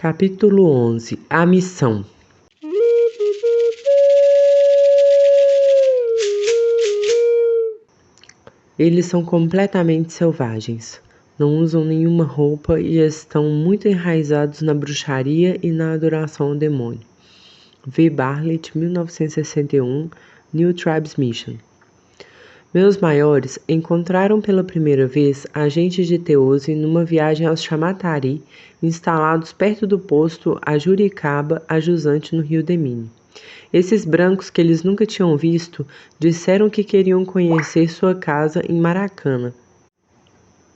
Capítulo 11. A missão. Eles são completamente selvagens. Não usam nenhuma roupa e estão muito enraizados na bruxaria e na adoração ao demônio. V. Bartlett, 1961, New Tribes Mission. Meus maiores encontraram pela primeira vez agentes de Teose numa viagem aos Chamatari, instalados perto do posto a Juricaba, a jusante no rio Demine. Esses brancos que eles nunca tinham visto disseram que queriam conhecer sua casa em Maracana.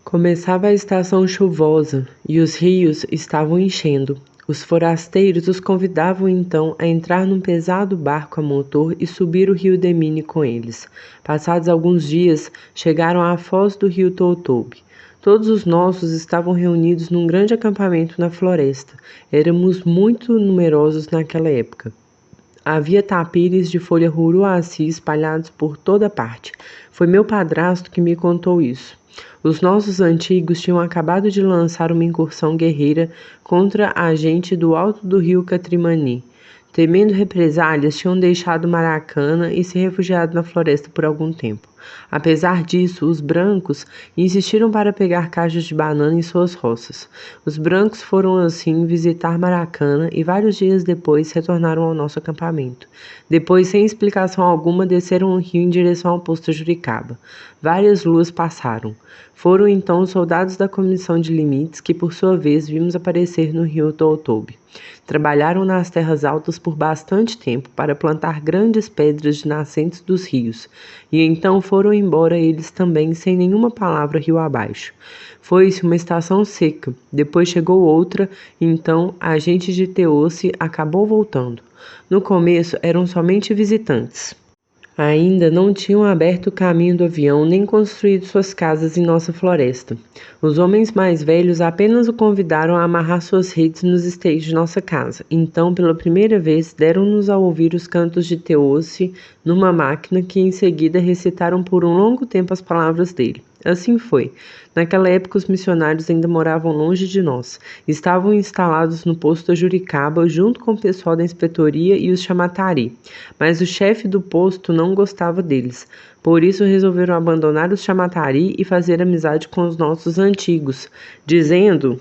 Começava a estação chuvosa e os rios estavam enchendo. Os forasteiros os convidavam então a entrar num pesado barco a motor e subir o rio Demine com eles. Passados alguns dias, chegaram à foz do rio Toutoube. Todos os nossos estavam reunidos num grande acampamento na floresta. Éramos muito numerosos naquela época. Havia tapires de folha ruruaci espalhados por toda parte. Foi meu padrasto que me contou isso. Os nossos antigos tinham acabado de lançar uma incursão guerreira contra a gente do alto do rio Catrimani. Temendo represálias, tinham deixado Maracana e se refugiado na floresta por algum tempo. Apesar disso, os brancos insistiram para pegar cachos de banana em suas roças. Os brancos foram assim visitar Maracana e vários dias depois retornaram ao nosso acampamento. Depois, sem explicação alguma, desceram o rio em direção ao posto Juricaba. Várias luas passaram. Foram então os soldados da Comissão de Limites que, por sua vez, vimos aparecer no rio Toutoube. Trabalharam nas terras altas por bastante tempo para plantar grandes pedras de nascentes dos rios, e então foram embora eles também sem nenhuma palavra rio abaixo. Foi-se uma estação seca, depois chegou outra, então a gente de Teose acabou voltando. No começo eram somente visitantes. Ainda não tinham aberto o caminho do avião nem construído suas casas em nossa floresta. Os homens mais velhos apenas o convidaram a amarrar suas redes nos esteios de nossa casa. Então, pela primeira vez, deram-nos a ouvir os cantos de Teose numa máquina que em seguida recitaram por um longo tempo as palavras dele. Assim foi. Naquela época, os missionários ainda moravam longe de nós. Estavam instalados no posto da Juricaba, junto com o pessoal da inspetoria e os Chamatari. Mas o chefe do posto não gostava deles. Por isso, resolveram abandonar os Chamatari e fazer amizade com os nossos antigos, dizendo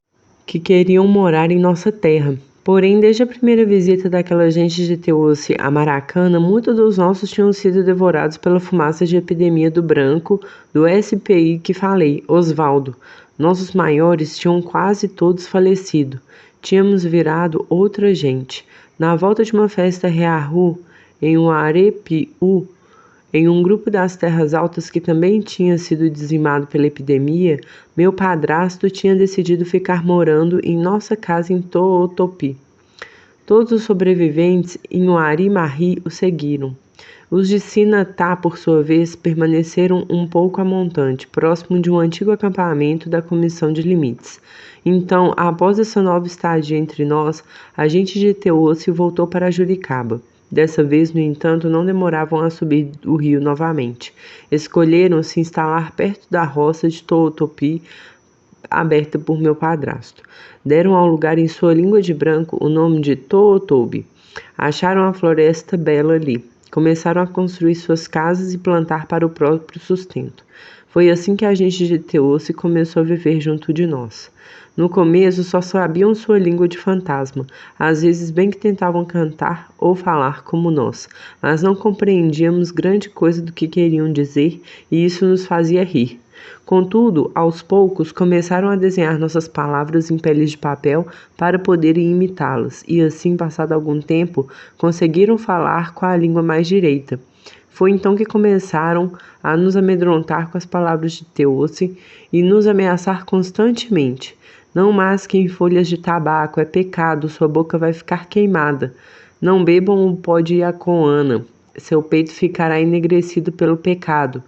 que queriam morar em nossa terra. Porém, desde a primeira visita daquela gente de Teose a Maracana, muitos dos nossos tinham sido devorados pela fumaça de epidemia do branco, do SPI que falei, Osvaldo. Nossos maiores tinham quase todos falecido. Tínhamos virado outra gente. Na volta de uma festa rearru, em Uarepiú, em um grupo das terras altas que também tinha sido dizimado pela epidemia, meu padrasto tinha decidido ficar morando em nossa casa em Tootopi. Todos os sobreviventes em Uari-Marri o seguiram. Os de Sinatá, por sua vez, permaneceram um pouco a montante, próximo de um antigo acampamento da Comissão de Limites. Então, após essa nova estadia entre nós, a gente de Teose voltou para Juricaba. Dessa vez, no entanto, não demoravam a subir o rio novamente. Escolheram se instalar perto da roça de Tootopi, aberta por meu padrasto. Deram ao lugar em sua língua de branco o nome de Toutoube. Acharam a floresta bela ali. Começaram a construir suas casas e plantar para o próprio sustento. Foi assim que a gente de Teose começou a viver junto de nós. No começo só sabiam sua língua de fantasma, às vezes bem que tentavam cantar ou falar como nós, mas não compreendíamos grande coisa do que queriam dizer e isso nos fazia rir. Contudo, aos poucos começaram a desenhar nossas palavras em peles de papel para poderem imitá-las e assim, passado algum tempo, conseguiram falar com a língua mais direita. Foi então que começaram a nos amedrontar com as palavras de Teose e nos ameaçar constantemente. Não masquem folhas de tabaco, é pecado, sua boca vai ficar queimada. Não bebam o pó de Iacoana, seu peito ficará enegrecido pelo pecado.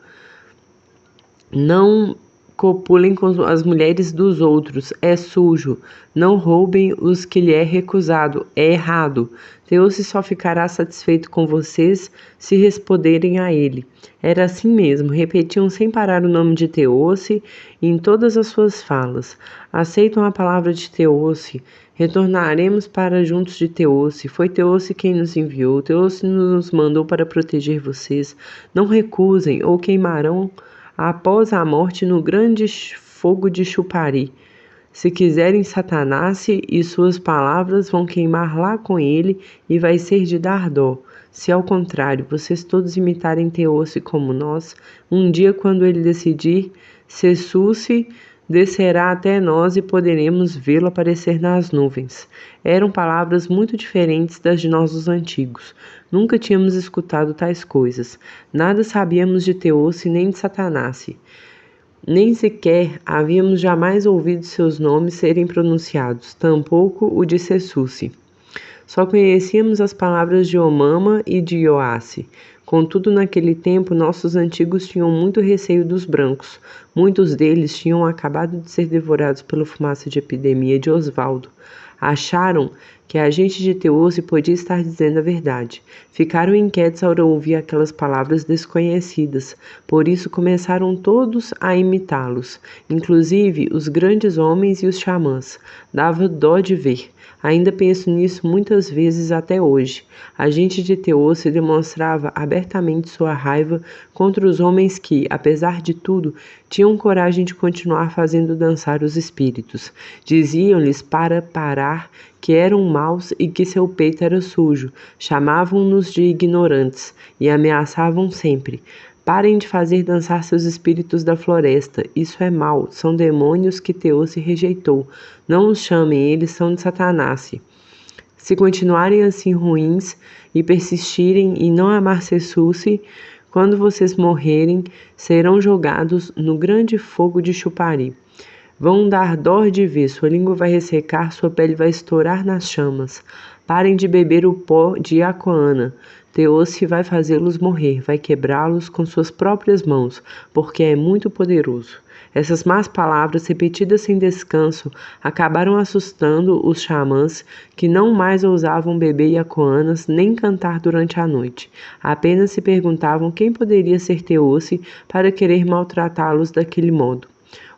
Não copulem com as mulheres dos outros, é sujo. Não roubem os que lhe é recusado, é errado. Teose só ficará satisfeito com vocês se responderem a ele. Era assim mesmo, repetiam sem parar o nome de Teose em todas as suas falas. Aceitam a palavra de Teose. Retornaremos para juntos de Teose. Foi Teose quem nos enviou. Teose nos mandou para proteger vocês. Não recusem ou queimarão após a morte no grande fogo de Chupari. Se quiserem Satanás e suas palavras vão queimar lá com ele e vai ser de dar dó. Se ao contrário, vocês todos imitarem Teose como nós, um dia quando ele decidir, Sessuce descerá até nós e poderemos vê-lo aparecer nas nuvens. Eram palavras muito diferentes das de nossos antigos. Nunca tínhamos escutado tais coisas. Nada sabíamos de Teose nem de Satanás. Nem sequer havíamos jamais ouvido seus nomes serem pronunciados, tampouco o de Sessuce. Só conhecíamos as palavras de Omama e de Ioasse. Contudo, naquele tempo, nossos antigos tinham muito receio dos brancos. Muitos deles tinham acabado de ser devorados pela fumaça de epidemia de Osvaldo. Acharam que a gente de Teose podia estar dizendo a verdade. Ficaram inquietos ao ouvir aquelas palavras desconhecidas, por isso começaram todos a imitá-los, inclusive os grandes homens e os xamãs. Dava dó de ver. Ainda penso nisso muitas vezes até hoje. A gente de Teose demonstrava abertamente sua raiva contra os homens que, apesar de tudo, tinham coragem de continuar fazendo dançar os espíritos. Diziam-lhes para parar que eram maus e que seu peito era sujo. Chamavam-nos de ignorantes e ameaçavam sempre. Parem de fazer dançar seus espíritos da floresta. Isso é mal. São demônios que Teose rejeitou. Não os chamem, eles são de Satanás. Se continuarem assim ruins e persistirem em não amar Sessuce, quando vocês morrerem, serão jogados no grande fogo de Chupari. Vão dar dor de ver, sua língua vai ressecar, sua pele vai estourar nas chamas. Parem de beber o pó de Aquana. Teose vai fazê-los morrer, vai quebrá-los com suas próprias mãos, porque é muito poderoso. Essas más palavras, repetidas sem descanso, acabaram assustando os xamãs, que não mais ousavam beber iacoanas nem cantar durante a noite. Apenas se perguntavam quem poderia ser Teose para querer maltratá-los daquele modo.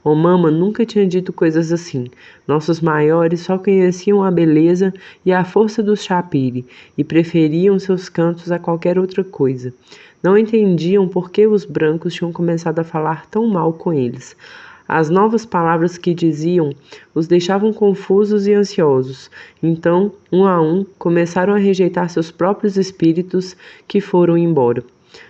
Omama nunca tinha dito coisas assim. Nossos maiores só conheciam a beleza e a força do Chapiri e preferiam seus cantos a qualquer outra coisa. Não entendiam por que os brancos tinham começado a falar tão mal com eles. As novas palavras que diziam os deixavam confusos e ansiosos. Então, um a um, começaram a rejeitar seus próprios espíritos que foram embora.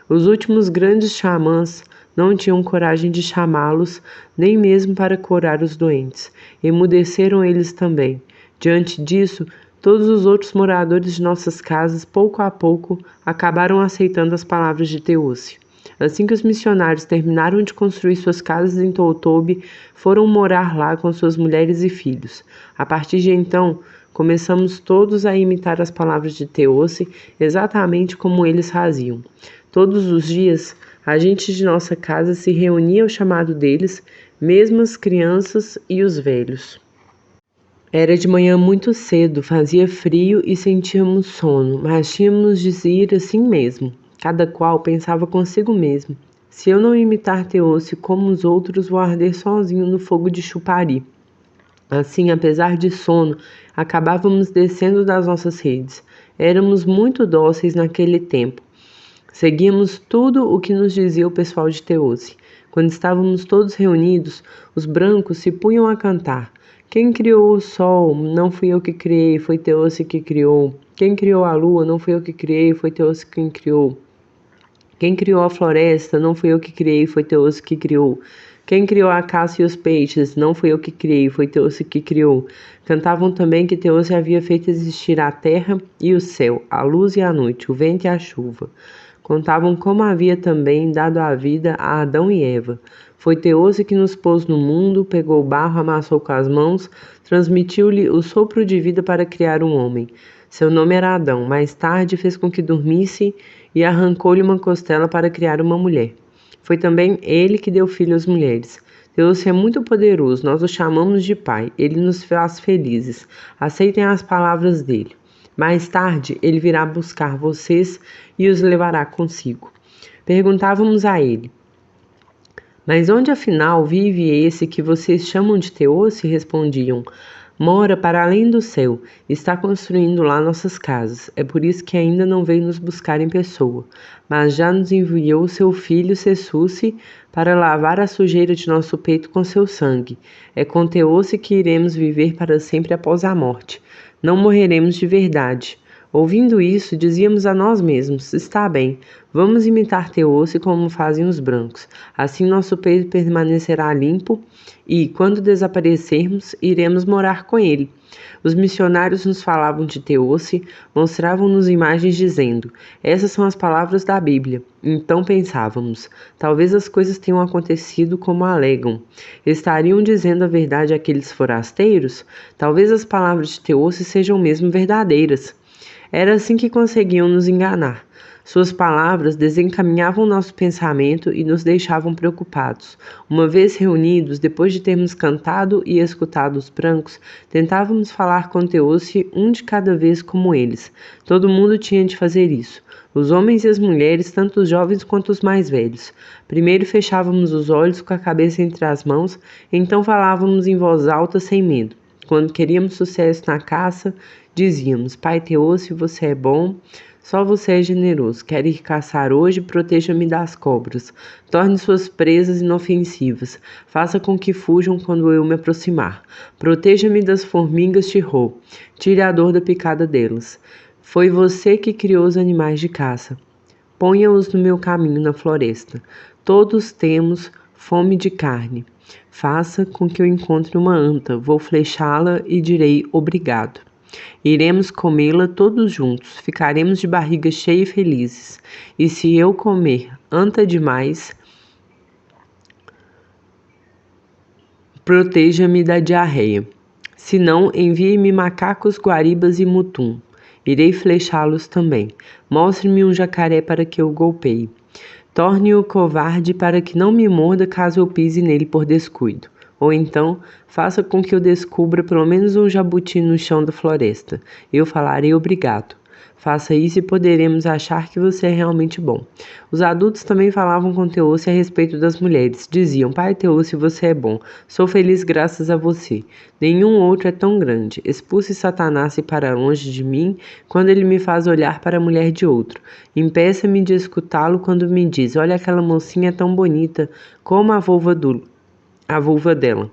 Os últimos grandes xamãs não tinham coragem de chamá-los, nem mesmo para curar os doentes. Emudeceram eles também. Diante disso, todos os outros moradores de nossas casas, pouco a pouco, acabaram aceitando as palavras de Teose. Assim que os missionários terminaram de construir suas casas em Toutobe, foram morar lá com suas mulheres e filhos. A partir de então, começamos todos a imitar as palavras de Teose, exatamente como eles faziam. Todos os dias, a gente de nossa casa se reunia ao chamado deles, mesmo as crianças e os velhos. Era de manhã muito cedo, fazia frio e sentíamos sono, mas tínhamos de ir assim mesmo. Cada qual pensava consigo mesmo. Se eu não imitar Teose como os outros, vou arder sozinho no fogo de Chupari. Assim, apesar de sono, acabávamos descendo das nossas redes. Éramos muito dóceis naquele tempo. Seguíamos tudo o que nos dizia o pessoal de Teose. Quando estávamos todos reunidos, os brancos se punham a cantar. Quem criou o sol? Não fui eu que criei, foi Teose que criou. Quem criou a lua? Não fui eu que criei, foi Teose quem criou. Quem criou a floresta? Não fui eu que criei, foi Teose que criou. Quem criou a caça e os peixes? Não fui eu que criei, foi Teose que criou. Cantavam também que Teose havia feito existir a terra e o céu, a luz e a noite, o vento e a chuva. Contavam como havia também dado a vida a Adão e Eva. Foi Teose que nos pôs no mundo, pegou o barro, amassou com as mãos, transmitiu-lhe o sopro de vida para criar um homem. Seu nome era Adão. Mais tarde fez com que dormisse e arrancou-lhe uma costela para criar uma mulher. Foi também ele que deu filho às mulheres. Deus é muito poderoso, nós o chamamos de Pai, ele nos faz felizes. Aceitem as palavras dele. Mais tarde, ele virá buscar vocês e os levará consigo. Perguntávamos a ele: mas onde afinal vive esse que vocês chamam de Teoce? Respondiam: mora para além do céu, está construindo lá nossas casas. É por isso que ainda não veio nos buscar em pessoa, mas já nos enviou seu filho Sessuce para lavar a sujeira de nosso peito com seu sangue. É com Teoce que iremos viver para sempre após a morte. Não morreremos de verdade. Ouvindo isso, dizíamos a nós mesmos: está bem, vamos imitar Teoce como fazem os brancos. Assim nosso peito permanecerá limpo e, quando desaparecermos, iremos morar com ele. Os missionários nos falavam de Teoce, mostravam-nos imagens dizendo: essas são as palavras da Bíblia. Então pensávamos: talvez as coisas tenham acontecido como alegam. Estariam dizendo a verdade àqueles forasteiros? Talvez as palavras de Teoce sejam mesmo verdadeiras. Era assim que conseguiam nos enganar. Suas palavras desencaminhavam nosso pensamento e nos deixavam preocupados. Uma vez reunidos, depois de termos cantado e escutado os brancos, tentávamos falar com Teoce um de cada vez como eles. Todo mundo tinha de fazer isso. Os homens e as mulheres, tanto os jovens quanto os mais velhos. Primeiro fechávamos os olhos com a cabeça entre as mãos, então falávamos em voz alta sem medo. Quando queríamos sucesso na caça, dizíamos: Pai Teoce, você é bom, só você é generoso. Quero ir caçar hoje, proteja-me das cobras. Torne suas presas inofensivas. Faça com que fujam quando eu me aproximar. Proteja-me das formigas Chirrô. Tire a dor da picada delas. Foi você que criou os animais de caça. Ponha-os no meu caminho na floresta. Todos temos fome de carne. Faça com que eu encontre uma anta. Vou flechá-la e direi obrigado. Iremos comê-la todos juntos. Ficaremos de barriga cheia e felizes. E se eu comer anta demais, proteja-me da diarreia. Se não, envie-me macacos, guaribas e mutum. Irei flechá-los também. Mostre-me um jacaré para que eu golpeie. Torne-o covarde para que não me morda caso eu pise nele por descuido. Ou então, faça com que eu descubra pelo menos um jabuti no chão da floresta. Eu falarei obrigado. Faça isso e poderemos achar que você é realmente bom. Os adultos também falavam com Teoce a respeito das mulheres. Diziam: Pai Teoce, você é bom. Sou feliz graças a você. Nenhum outro é tão grande. Expulse Satanás para longe de mim quando ele me faz olhar para a mulher de outro. Impeça-me de escutá-lo quando me diz: olha, aquela mocinha é tão bonita como a vulva dela.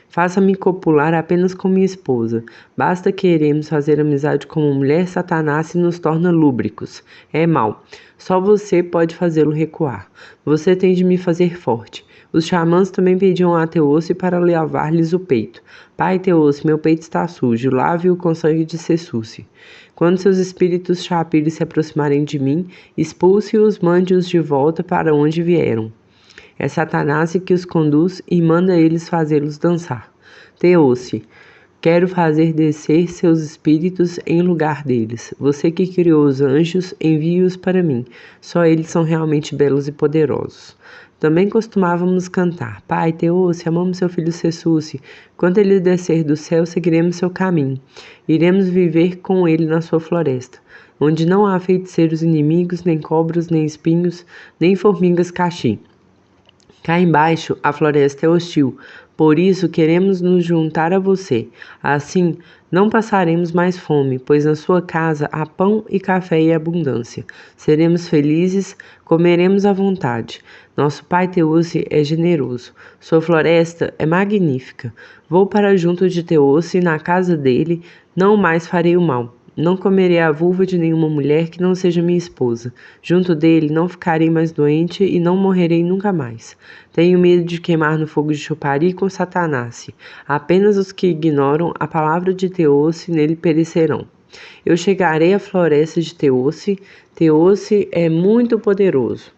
Faça-me copular apenas com minha esposa. Basta queremos fazer amizade com uma mulher, Satanás se nos torna lúbricos. É mal. Só você pode fazê-lo recuar. Você tem de me fazer forte. Os xamãs também pediam a Teoce para lavar-lhes o peito. Pai Teoce, meu peito está sujo. Lave-o com sangue de Sessuce. Quando seus espíritos chapires se aproximarem de mim, expulse-os, mande-os de volta para onde vieram. É Satanás que os conduz e manda eles fazê-los dançar. Teoce, quero fazer descer seus espíritos em lugar deles. Você que criou os anjos, envie-os para mim. Só eles são realmente belos e poderosos. Também costumávamos cantar: Pai Teoce, amamos seu filho Sessuce. Quando ele descer do céu, seguiremos seu caminho. Iremos viver com ele na sua floresta, onde não há feiticeiros inimigos, nem cobras, nem espinhos, nem formigas caxi. Cá embaixo, a floresta é hostil, por isso queremos nos juntar a você. Assim, não passaremos mais fome, pois na sua casa há pão e café em abundância. Seremos felizes, comeremos à vontade. Nosso pai Teoce é generoso. Sua floresta é magnífica. Vou para junto de Teoce, na casa dele, não mais farei o mal. Não comerei a vulva de nenhuma mulher que não seja minha esposa. Junto dele não ficarei mais doente e não morrerei nunca mais. Tenho medo de queimar no fogo de Chupari com Satanás. Apenas os que ignoram a palavra de Teoce nele perecerão. Eu chegarei à floresta de Teoce. Teoce é muito poderoso.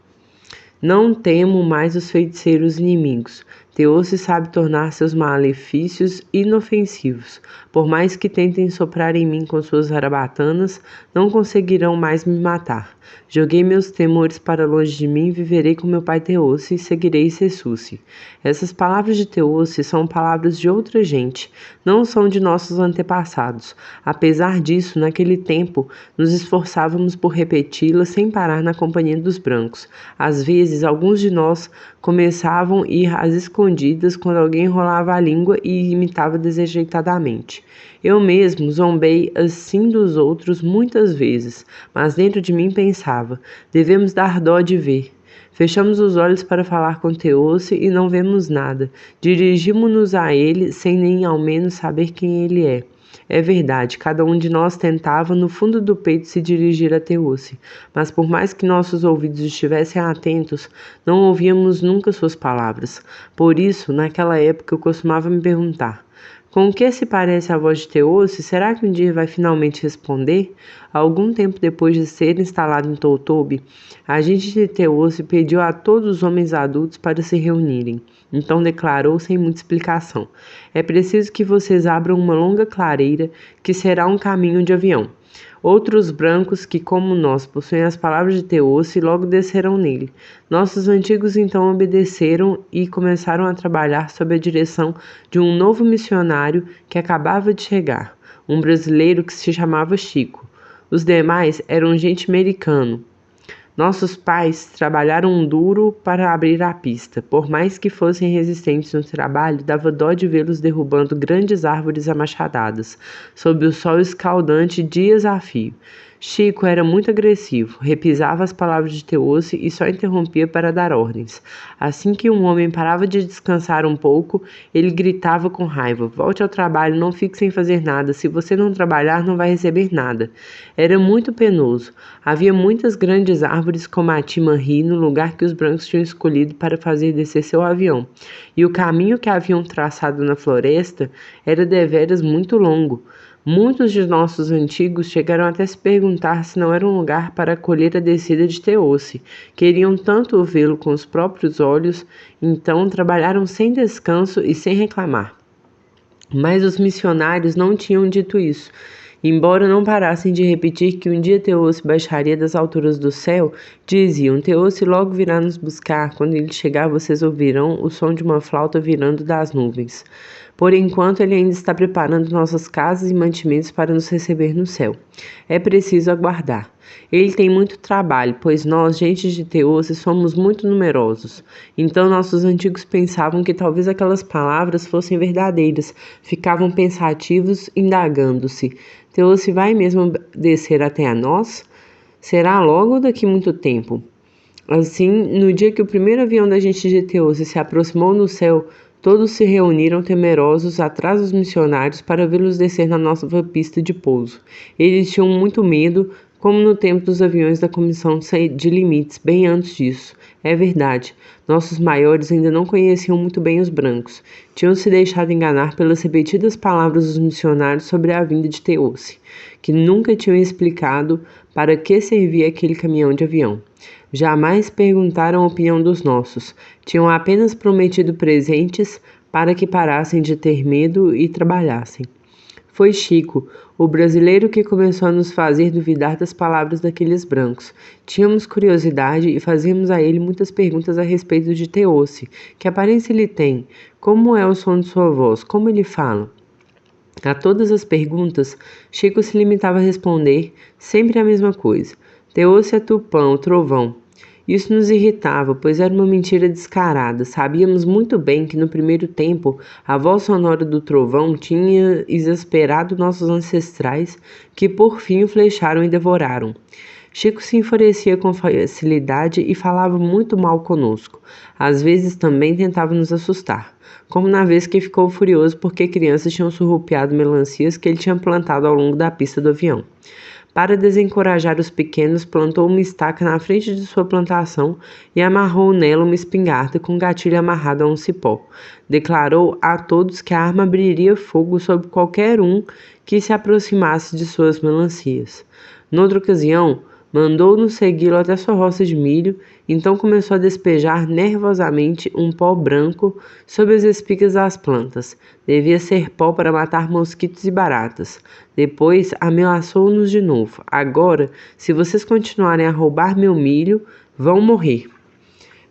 Não temo mais os feiticeiros inimigos. Teoce sabe tornar seus malefícios inofensivos. Por mais que tentem soprar em mim com suas zarabatanas, não conseguirão mais me matar. Joguei meus temores para longe de mim, viverei com meu pai Teossi e seguirei Sessusi. Essas palavras de Teossi são palavras de outra gente, não são de nossos antepassados. Apesar disso, naquele tempo, nos esforçávamos por repeti-las sem parar na companhia dos brancos. Às vezes, alguns de nós começavam a ir às escondidas quando alguém enrolava a língua e imitava desajeitadamente. Eu mesmo zombei assim dos outros muitas vezes, mas dentro de mim pensava, devemos dar dó de ver. Fechamos os olhos para falar com Teossi e não vemos nada. Dirigimo-nos a ele sem nem ao menos saber quem ele é. É verdade, cada um de nós tentava, no fundo do peito, se dirigir a Teossi, mas por mais que nossos ouvidos estivessem atentos, não ouvíamos nunca suas palavras. Por isso, naquela época, eu costumava me perguntar: com o que se parece a voz de Teossi? Será que um dia vai finalmente responder? Algum tempo depois de ser instalado em Toutoube, a gente de Teossi pediu a todos os homens adultos para se reunirem. Então declarou sem muita explicação: é preciso que vocês abram uma longa clareira, que será um caminho de avião. Outros brancos que, como nós, possuem as palavras de Teossi, logo descerão nele. Nossos antigos então obedeceram e começaram a trabalhar sob a direção de um novo missionário que acabava de chegar, um brasileiro que se chamava Chico. Os demais eram gente americana. Nossos pais trabalharam duro para abrir a pista. Por mais que fossem resistentes no trabalho, dava dó de vê-los derrubando grandes árvores a machadadas, sob o sol escaldante dias a fio. Chico era muito agressivo, repisava as palavras de Teossi e só interrompia para dar ordens. Assim que um homem parava de descansar um pouco, ele gritava com raiva: volte ao trabalho, não fique sem fazer nada. Se você não trabalhar, não vai receber nada. Era muito penoso. Havia muitas grandes árvores como a Timanri no lugar que os brancos tinham escolhido para fazer descer seu avião. E o caminho que haviam traçado na floresta era deveras muito longo. Muitos de nossos antigos chegaram até se perguntar se não era um lugar para acolher a descida de Teossi. Queriam tanto vê-lo com os próprios olhos, então trabalharam sem descanso e sem reclamar. Mas os missionários não tinham dito isso. Embora não parassem de repetir que um dia Teossi baixaria das alturas do céu, diziam: Teossi logo virá nos buscar. Quando ele chegar, vocês ouvirão o som de uma flauta virando das nuvens. Por enquanto, ele ainda está preparando nossas casas e mantimentos para nos receber no céu. É preciso aguardar. Ele tem muito trabalho, pois nós, gente de Teossi, somos muito numerosos. Então nossos antigos pensavam que talvez aquelas palavras fossem verdadeiras. Ficavam pensativos, indagando-se: Teossi vai mesmo descer até a nós? Será logo daqui muito tempo? Assim, no dia que o primeiro avião da gente de Teossi se aproximou no céu, todos se reuniram temerosos atrás dos missionários para vê-los descer na nova pista de pouso. Eles tinham muito medo, como no tempo dos aviões da Comissão de Limites, bem antes disso. É verdade, nossos maiores ainda não conheciam muito bem os brancos. Tinham se deixado enganar pelas repetidas palavras dos missionários sobre a vinda de Teossi, que nunca tinham explicado para que servia aquele caminhão de avião. Jamais perguntaram a opinião dos nossos. Tinham apenas prometido presentes para que parassem de ter medo e trabalhassem. Foi Chico, o brasileiro, que começou a nos fazer duvidar das palavras daqueles brancos. Tínhamos curiosidade e fazíamos a ele muitas perguntas a respeito de Teossi. Que aparência ele tem? Como é o som de sua voz? Como ele fala? A todas as perguntas, Chico se limitava a responder sempre a mesma coisa: Teossi é Tupã, o trovão. Isso nos irritava, pois era uma mentira descarada. Sabíamos muito bem que no primeiro tempo a voz sonora do trovão tinha exasperado nossos ancestrais, que por fim o flecharam e devoraram. Chico se enfurecia com facilidade e falava muito mal conosco. Às vezes também tentava nos assustar, como na vez que ficou furioso porque crianças tinham surrupiado melancias que ele tinha plantado ao longo da pista do avião. Para desencorajar os pequenos, plantou uma estaca na frente de sua plantação e amarrou nela uma espingarda com gatilho amarrado a um cipó. Declarou a todos que a arma abriria fogo sobre qualquer um que se aproximasse de suas melancias. Noutra ocasião, Mandou-nos segui-lo até sua roça de milho, então começou a despejar nervosamente um pó branco sobre as espigas das plantas. Devia ser pó para matar mosquitos e baratas. Depois ameaçou-nos de novo. Agora, se vocês continuarem a roubar meu milho, vão morrer.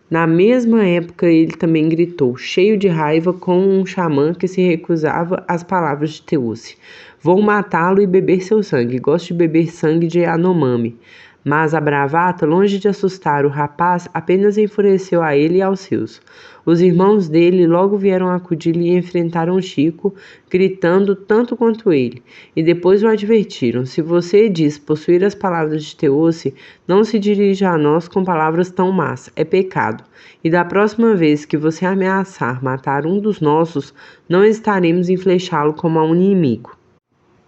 Na mesma época, ele também gritou, cheio de raiva, com um xamã que se recusava às palavras de Teuce. Vou matá-lo e beber seu sangue. Gosto de beber sangue de Yanomami. Mas a bravata, longe de assustar o rapaz, apenas enfureceu a ele e aos seus. Os irmãos dele logo vieram acudir-lhe e enfrentaram Chico, gritando tanto quanto ele. E depois o advertiram: se você diz possuir as palavras de Teuce, não se dirija a nós com palavras tão más, é pecado. E da próxima vez que você ameaçar matar um dos nossos, não estaremos em flechá-lo como a um inimigo.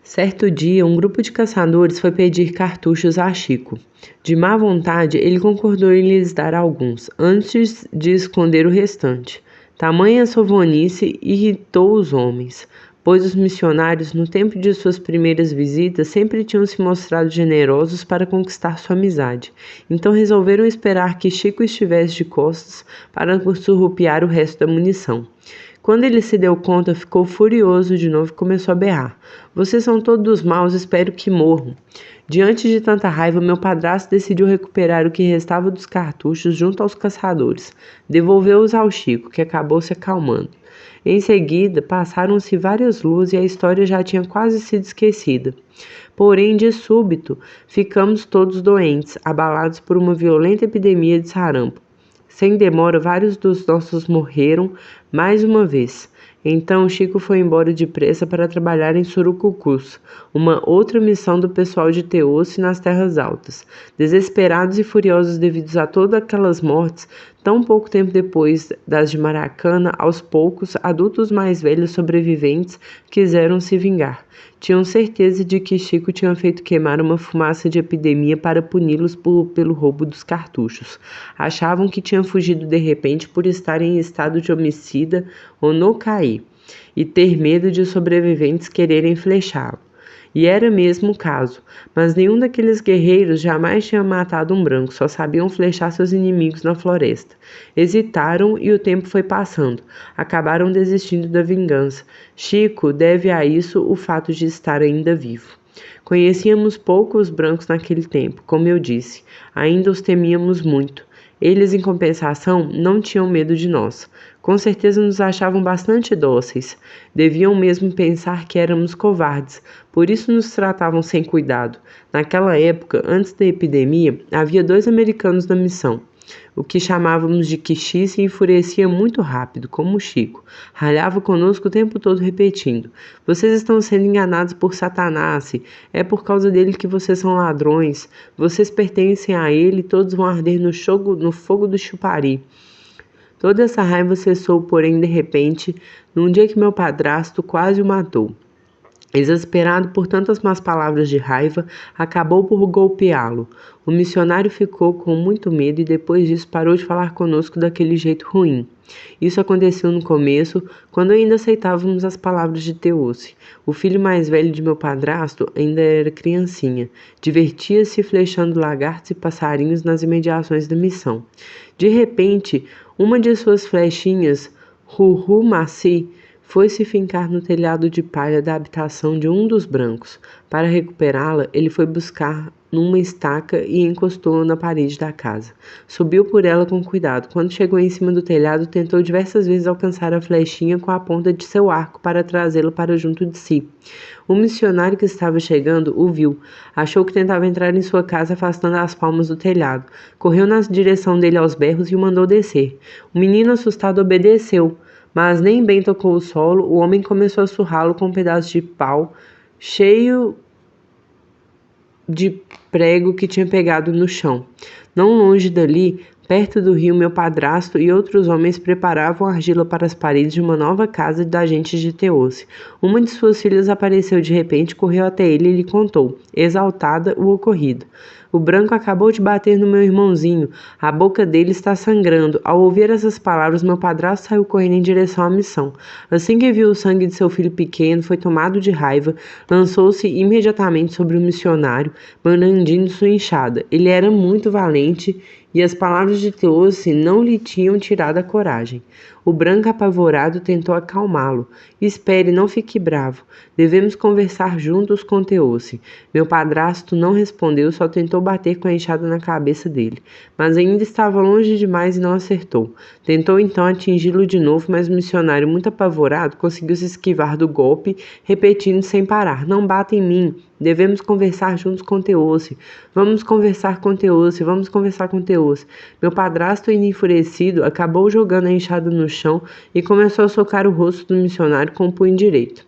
Certo dia, um grupo de caçadores foi pedir cartuchos a Chico. De má vontade, ele concordou em lhes dar alguns, antes de esconder o restante. Tamanha sovonice irritou os homens, pois os missionários, no tempo de suas primeiras visitas, sempre tinham se mostrado generosos para conquistar sua amizade. Então resolveram esperar que Chico estivesse de costas para surrupiar o resto da munição. Quando ele se deu conta, ficou furioso de novo e começou a berrar. Vocês são todos maus, espero que morram. Diante de tanta raiva, meu padrasto decidiu recuperar o que restava dos cartuchos junto aos caçadores. Devolveu-os ao Chico, que acabou se acalmando. Em seguida, passaram-se várias luas e a história já tinha quase sido esquecida. Porém, de súbito, ficamos todos doentes, abalados por uma violenta epidemia de sarampo. Sem demora, vários dos nossos morreram mais uma vez. Então, Chico foi embora depressa para trabalhar em Surucucus, uma outra missão do pessoal de Teuce nas Terras Altas. Desesperados e furiosos devido a todas aquelas mortes, tão pouco tempo depois das de Maracana, aos poucos, adultos mais velhos sobreviventes quiseram se vingar. Tinham certeza de que Chico tinha feito queimar uma fumaça de epidemia para puni-los pelo roubo dos cartuchos. Achavam que tinha fugido de repente por estar em estado de homicida ou no cair, e ter medo de sobreviventes quererem flechá-lo. E era mesmo o caso, mas nenhum daqueles guerreiros jamais tinha matado um branco, só sabiam flechar seus inimigos na floresta. Hesitaram e o tempo foi passando. Acabaram desistindo da vingança. Chico deve a isso o fato de estar ainda vivo. Conhecíamos pouco os brancos naquele tempo, como eu disse. Ainda os temíamos muito. Eles, em compensação, não tinham medo de nós. Com certeza nos achavam bastante dóceis. Deviam mesmo pensar que éramos covardes, por isso nos tratavam sem cuidado. Naquela época, antes da epidemia, havia 2 americanos na missão. O que chamávamos de Quixi se enfurecia muito rápido, como o Chico. Ralhava conosco o tempo todo repetindo: vocês estão sendo enganados por Satanás, é por causa dele que vocês são ladrões, vocês pertencem a ele e todos vão arder no fogo do chupari. Toda essa raiva cessou, porém, de repente, num dia que meu padrasto quase o matou. Exasperado por tantas más palavras de raiva, acabou por golpeá-lo. O missionário ficou com muito medo e depois disso parou de falar conosco daquele jeito ruim. Isso aconteceu no começo, quando ainda aceitávamos as palavras de Teuce. O filho mais velho de meu padrasto ainda era criancinha. Divertia-se flechando lagartos e passarinhos nas imediações da missão. De repente, uma de suas flechinhas, Maci, foi se fincar no telhado de palha da habitação de um dos brancos. Para recuperá-la, ele foi buscar numa estaca e encostou-a na parede da casa. Subiu por ela com cuidado. Quando chegou em cima do telhado, tentou diversas vezes alcançar a flechinha com a ponta de seu arco para trazê-la para junto de si. O missionário que estava chegando o viu. Achou que tentava entrar em sua casa afastando as palmas do telhado. Correu na direção dele aos berros e o mandou descer. O menino assustado obedeceu. Mas nem bem tocou o solo, o homem começou a surrá-lo com um pedaço de pau cheio de prego que tinha pegado no chão. Não longe dali, perto do rio, meu padrasto e outros homens preparavam argila para as paredes de uma nova casa da gente de Teuce. Uma de suas filhas apareceu de repente, correu até ele e lhe contou, exaltada, o ocorrido. O Branco acabou de bater no meu irmãozinho. A boca dele está sangrando. Ao ouvir essas palavras, meu padrasto saiu correndo em direção à missão. Assim que viu o sangue de seu filho pequeno, foi tomado de raiva, lançou-se imediatamente sobre o missionário, brandindo sua enxada. Ele era muito valente e as palavras de Teose não lhe tinham tirado a coragem. O Branco, apavorado, tentou acalmá-lo. Espere, não fique bravo. Devemos conversar juntos com Teose. Meu padrasto não respondeu, só tentou bater com a enxada na cabeça dele. Mas ainda estava longe demais e não acertou. Tentou então atingi-lo de novo, mas o missionário, muito apavorado, conseguiu se esquivar do golpe, repetindo sem parar: Não bata em mim. Devemos conversar juntos com Teose. Vamos conversar com Teose, vamos conversar com Teose. Meu padrasto, enfurecido, acabou jogando a enxada no chão e começou a socar o rosto do missionário com o punho direito.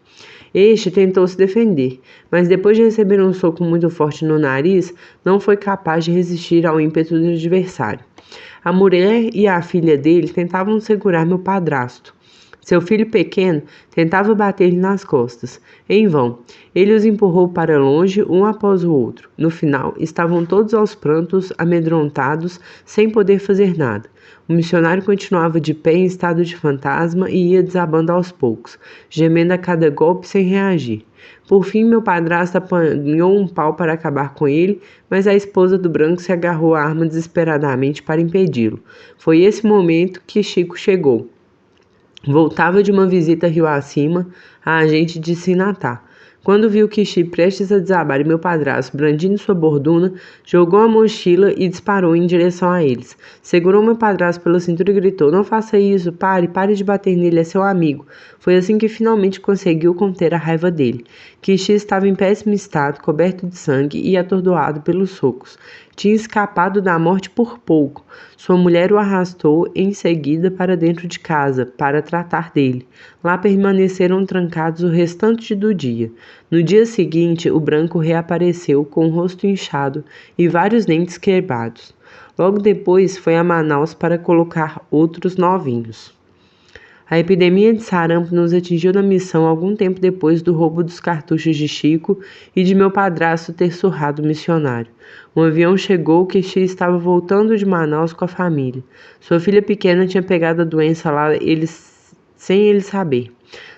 Este tentou se defender, mas depois de receber um soco muito forte no nariz, não foi capaz de resistir ao ímpeto do adversário. A mulher e a filha dele tentavam segurar meu padrasto. Seu filho pequeno tentava bater-lhe nas costas. Em vão. Ele os empurrou para longe, um após o outro. No final, estavam todos aos prantos, amedrontados, sem poder fazer nada. O missionário continuava de pé em estado de fantasma e ia desabando aos poucos, gemendo a cada golpe sem reagir. Por fim, meu padrasto apanhou um pau para acabar com ele, mas a esposa do Branco se agarrou à arma desesperadamente para impedi-lo. Foi esse momento que Chico chegou. Voltava de uma visita rio acima, a agente de Sinatá. Quando viu Kishi prestes a desabar e meu padrasto, brandindo sua borduna, jogou a mochila e disparou em direção a eles. Segurou meu padrasto pela cintura e gritou: Não faça isso, pare de bater nele, é seu amigo. Foi assim que finalmente conseguiu conter a raiva dele. Kishi estava em péssimo estado, coberto de sangue e atordoado pelos socos. Tinha escapado da morte por pouco. Sua mulher o arrastou em seguida para dentro de casa, para tratar dele. Lá permaneceram trancados o restante do dia. No dia seguinte, o Branco reapareceu com o rosto inchado e vários dentes quebrados. Logo depois, foi a Manaus para colocar outros novinhos. A epidemia de sarampo nos atingiu na missão algum tempo depois do roubo dos cartuchos de Chico e de meu padrasto ter surrado o missionário. Um avião chegou que X estava voltando de Manaus com a família. Sua filha pequena tinha pegado a doença lá sem ele saber.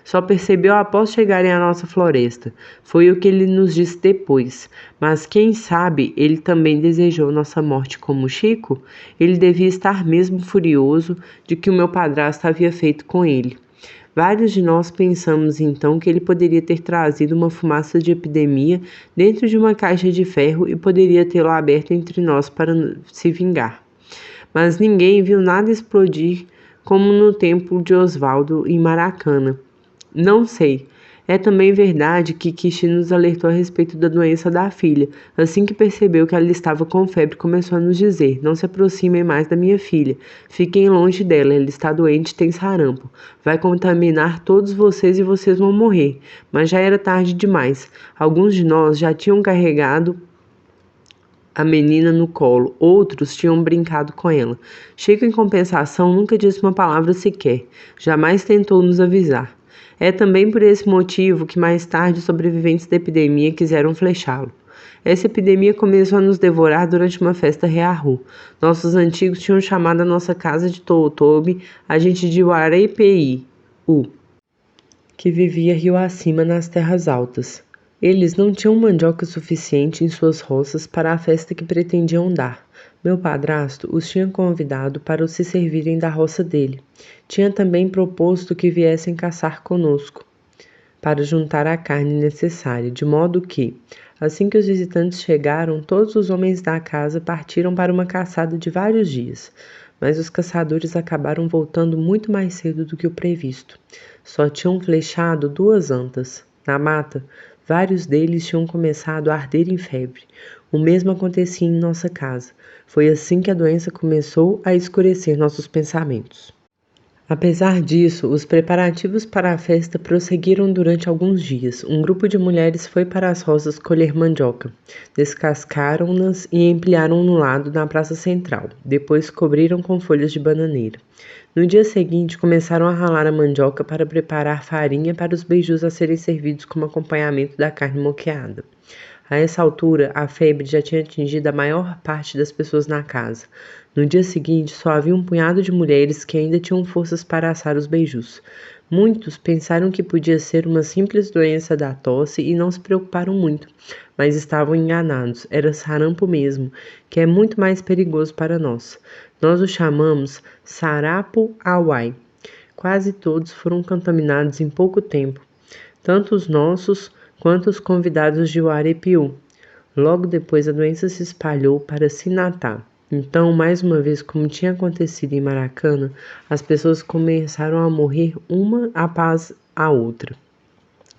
Só percebeu após chegarem à nossa floresta. Foi o que ele nos disse depois. Mas quem sabe ele também desejou nossa morte como Chico? Ele devia estar mesmo furioso de que o meu padrasto havia feito com ele. Vários de nós pensamos então que ele poderia ter trazido uma fumaça de epidemia dentro de uma caixa de ferro e poderia tê-la aberto entre nós para se vingar. Mas ninguém viu nada explodir como no templo de Osvaldo em Maracana. Não sei. É também verdade que Kishi nos alertou a respeito da doença da filha. Assim que percebeu que ela estava com febre, começou a nos dizer: Não se aproximem mais da minha filha. Fiquem longe dela, ela está doente e tem sarampo. Vai contaminar todos vocês e vocês vão morrer. Mas já era tarde demais. Alguns de nós já tinham carregado a menina no colo, outros tinham brincado com ela. Chico, em compensação, nunca disse uma palavra sequer. Jamais tentou nos avisar. É também por esse motivo que mais tarde os sobreviventes da epidemia quiseram flechá-lo. Essa epidemia começou a nos devorar durante uma festa rearru. Nossos antigos tinham chamado a nossa casa de Toutobe, a gente de Uarepi, que vivia rio acima nas terras altas. Eles não tinham mandioca suficiente em suas roças para a festa que pretendiam dar. Meu padrasto os tinha convidado para se servirem da roça dele. Tinha também proposto que viessem caçar conosco, para juntar a carne necessária, de modo que, assim que os visitantes chegaram, todos os homens da casa partiram para uma caçada de vários dias. Mas os caçadores acabaram voltando muito mais cedo do que o previsto. Só tinham flechado 2 antas. Na mata, vários deles tinham começado a arder em febre. O mesmo acontecia em nossa casa. Foi assim que a doença começou a escurecer nossos pensamentos. Apesar disso, os preparativos para a festa prosseguiram durante alguns dias. Um grupo de mulheres foi para as roças colher mandioca. Descascaram-nas e empilharam no lado na praça central. Depois cobriram com folhas de bananeira. No dia seguinte, começaram a ralar a mandioca para preparar farinha para os beijos a serem servidos como acompanhamento da carne moqueada. A essa altura, a febre já tinha atingido a maior parte das pessoas na casa. No dia seguinte, só havia um punhado de mulheres que ainda tinham forças para assar os beijos. Muitos pensaram que podia ser uma simples doença da tosse e não se preocuparam muito, mas estavam enganados. Era sarampo mesmo, que é muito mais perigoso para nós. Nós o chamamos Sarapo Awai. Quase todos foram contaminados em pouco tempo, tanto os nossos quanto os convidados de Uarepiú. Logo depois, a doença se espalhou para Sinatá. Então, mais uma vez, como tinha acontecido em Maracana, as pessoas começaram a morrer uma após a outra,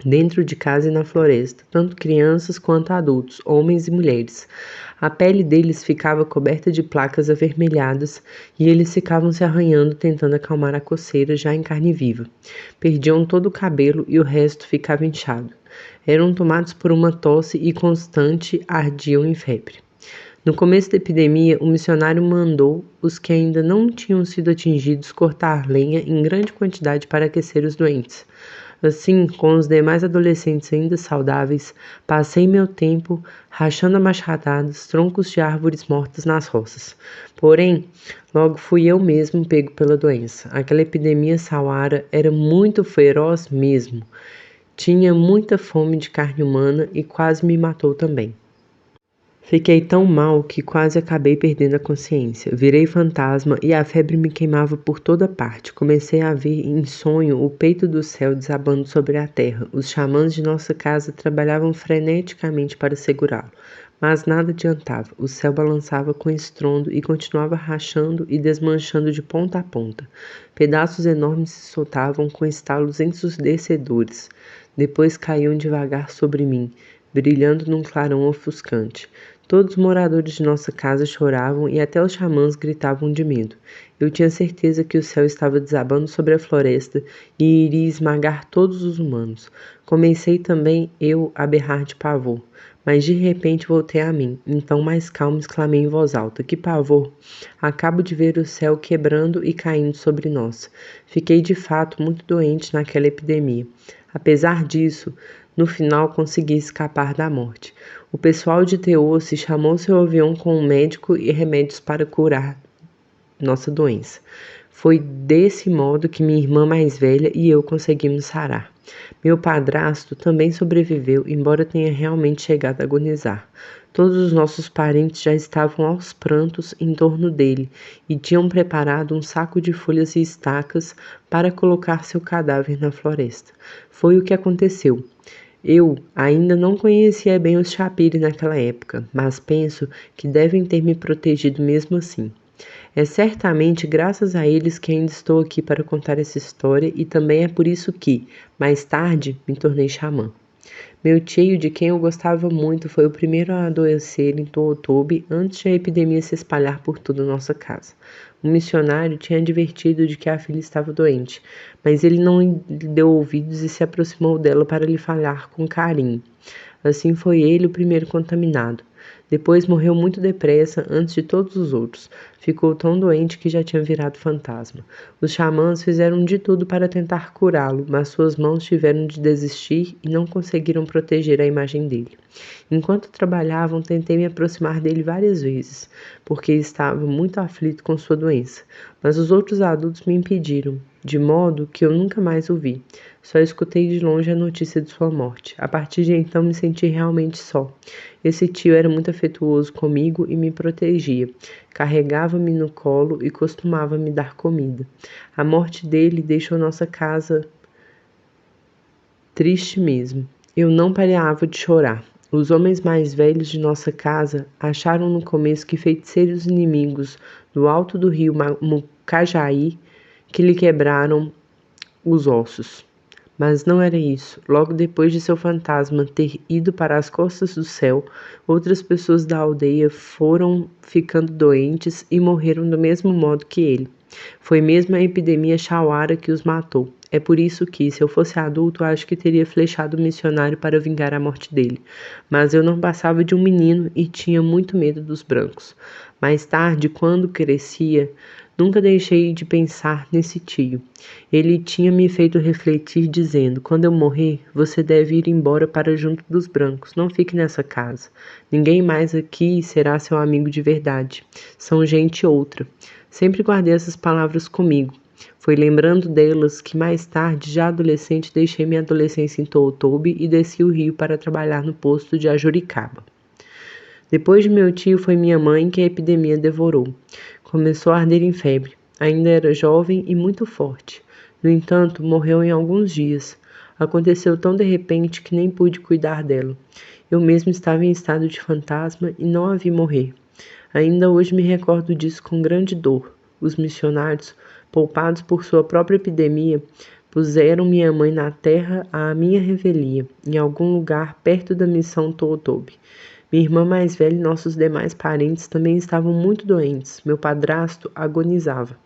dentro de casa e na floresta, tanto crianças quanto adultos, homens e mulheres. A pele deles ficava coberta de placas avermelhadas e eles ficavam se arranhando tentando acalmar a coceira já em carne viva. Perdiam todo o cabelo e o resto ficava inchado. Eram tomados por uma tosse e constante ardiam em febre. No começo da epidemia, o missionário mandou os que ainda não tinham sido atingidos cortar lenha em grande quantidade para aquecer os doentes. Assim, com os demais adolescentes ainda saudáveis, passei meu tempo rachando a machadadas troncos de árvores mortas nas roças. Porém, logo fui eu mesmo pego pela doença. Aquela epidemia sauara era muito feroz mesmo. Tinha muita fome de carne humana e quase me matou também. Fiquei tão mal que quase acabei perdendo a consciência. Virei fantasma e a febre me queimava por toda parte. Comecei a ver em sonho o peito do céu desabando sobre a terra. Os xamãs de nossa casa trabalhavam freneticamente para segurá-lo, mas nada adiantava. O céu balançava com estrondo e continuava rachando e desmanchando de ponta a ponta. Pedaços enormes se soltavam com estalos ensurdecedores. Depois caíam devagar sobre mim, brilhando num clarão ofuscante. Todos os moradores de nossa casa choravam e até os xamãs gritavam de medo. Eu tinha certeza que o céu estava desabando sobre a floresta e iria esmagar todos os humanos. Comecei também eu a berrar de pavor, mas de repente voltei a mim. Então, mais calmo, exclamei em voz alta: que pavor! Acabo de ver o céu quebrando e caindo sobre nós. Fiquei de fato muito doente naquela epidemia. Apesar disso, no final consegui escapar da morte. O pessoal de Teose chamou seu avião com um médico e remédios para curar nossa doença. Foi desse modo que minha irmã mais velha e eu conseguimos sarar. Meu padrasto também sobreviveu, embora tenha realmente chegado a agonizar. Todos os nossos parentes já estavam aos prantos em torno dele e tinham preparado um saco de folhas e estacas para colocar seu cadáver na floresta. Foi o que aconteceu. Eu ainda não conhecia bem os Chapiri naquela época, mas penso que devem ter me protegido mesmo assim. É certamente graças a eles que ainda estou aqui para contar essa história e também é por isso que, mais tarde, me tornei xamã. Meu tio, de quem eu gostava muito, foi o primeiro a adoecer em Tohotobe antes de a epidemia se espalhar por toda a nossa casa. O missionário tinha advertido de que a filha estava doente, mas ele não lhe deu ouvidos e se aproximou dela para lhe falar com carinho. Assim foi ele o primeiro contaminado. Depois morreu muito depressa, antes de todos os outros. Ficou tão doente que já tinha virado fantasma. Os xamãs fizeram de tudo para tentar curá-lo, mas suas mãos tiveram de desistir e não conseguiram proteger a imagem dele. Enquanto trabalhavam, tentei me aproximar dele várias vezes, porque estava muito aflito com sua doença, mas os outros adultos me impediram, de modo que eu nunca mais o vi. Só escutei de longe a notícia de sua morte. A partir de então me senti realmente só. Esse tio era muito afetuoso comigo e me protegia. Carregava-me no colo e costumava me dar comida. A morte dele deixou nossa casa triste mesmo. Eu não parava de chorar. Os homens mais velhos de nossa casa acharam no começo que feiticeiros inimigos do alto do rio Mucajaí que lhe quebraram os ossos. Mas não era isso. Logo depois de seu fantasma ter ido para as costas do céu, outras pessoas da aldeia foram ficando doentes e morreram do mesmo modo que ele. Foi mesmo a epidemia Chauara que os matou. É por isso que, se eu fosse adulto, acho que teria flechado o missionário para vingar a morte dele. Mas eu não passava de um menino e tinha muito medo dos brancos. Mais tarde, quando crescia, Nunca deixei de pensar nesse tio. Ele tinha me feito refletir, dizendo: quando eu morrer, você deve ir embora para junto dos brancos. Não fique nessa casa. Ninguém mais aqui será seu amigo de verdade. São gente outra. Sempre guardei essas palavras comigo. Foi lembrando delas que mais tarde, já adolescente, deixei minha adolescência em Toutoube e desci o rio para trabalhar no posto de Ajuricaba. Depois de meu tio, foi minha mãe que a epidemia devorou. Começou a arder em febre. Ainda era jovem e muito forte. No entanto, morreu em alguns dias. Aconteceu tão de repente que nem pude cuidar dela. Eu mesmo estava em estado de fantasma e não a vi morrer. Ainda hoje me recordo disso com grande dor. Os missionários, poupados por sua própria epidemia, puseram minha mãe na terra à minha revelia, em algum lugar perto da missão Toutoube. Minha irmã mais velha e nossos demais parentes também estavam muito doentes. Meu padrasto agonizava.